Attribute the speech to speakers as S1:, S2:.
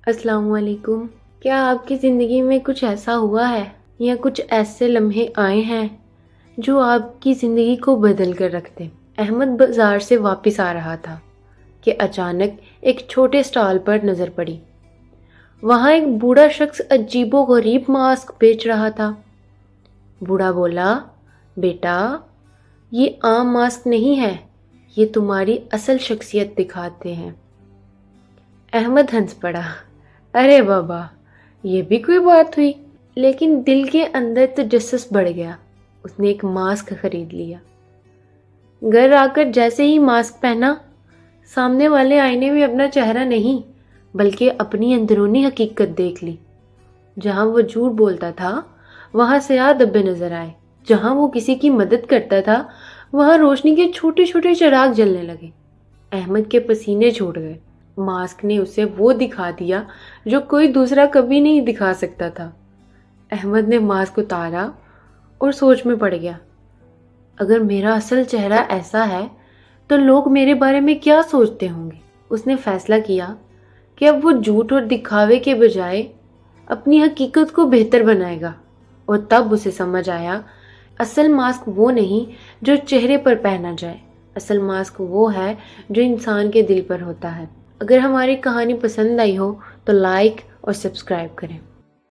S1: السلام علیکم۔ کیا آپ کی زندگی میں کچھ ایسا ہوا ہے یا کچھ ایسے لمحے آئے ہیں جو آپ کی زندگی کو بدل کر رکھ دیں؟ احمد بازار سے واپس آ رہا تھا کہ اچانک ایک چھوٹے سٹال پر نظر پڑی۔ وہاں ایک بوڑھا شخص عجیب و غریب ماسک بیچ رہا تھا۔ بوڑھا بولا، بیٹا، یہ عام ماسک نہیں ہے، یہ تمہاری اصل شخصیت دکھاتے ہیں۔ احمد ہنس پڑا۔ ارے بابا، یہ بھی کوئی بات ہوئی؟ لیکن دل کے اندر تجسس بڑھ گیا۔ اس نے ایک ماسک خرید لیا۔ گھر آ کر جیسے ہی ماسک پہنا، سامنے والے آئینے میں اپنا چہرہ نہیں بلکہ اپنی اندرونی حقیقت دیکھ لی۔ جہاں وہ جھوٹ بولتا تھا وہاں سیاہ دھبے نظر آئے۔ جہاں وہ کسی کی مدد کرتا تھا وہاں روشنی کے چھوٹے چھوٹے چراغ جلنے لگے۔ احمد کے پسینے چھوٹ گئے۔ ماسک نے اسے وہ دکھا دیا جو کوئی دوسرا کبھی نہیں دکھا سکتا تھا۔ احمد نے ماسک اتارا اور سوچ میں پڑ گیا، اگر میرا اصل چہرہ ایسا ہے تو لوگ میرے بارے میں کیا سوچتے ہوں گے؟ اس نے فیصلہ کیا کہ اب وہ جھوٹ اور دکھاوے کے بجائے اپنی حقیقت کو بہتر بنائے گا۔ اور تب اسے سمجھ آیا، اصل ماسک وہ نہیں جو چہرے پر پہنا جائے، اصل ماسک وہ ہے جو انسان کے دل پر ہوتا ہے۔ اگر ہماری کہانی پسند آئی ہو تو لائک اور سبسکرائب کریں۔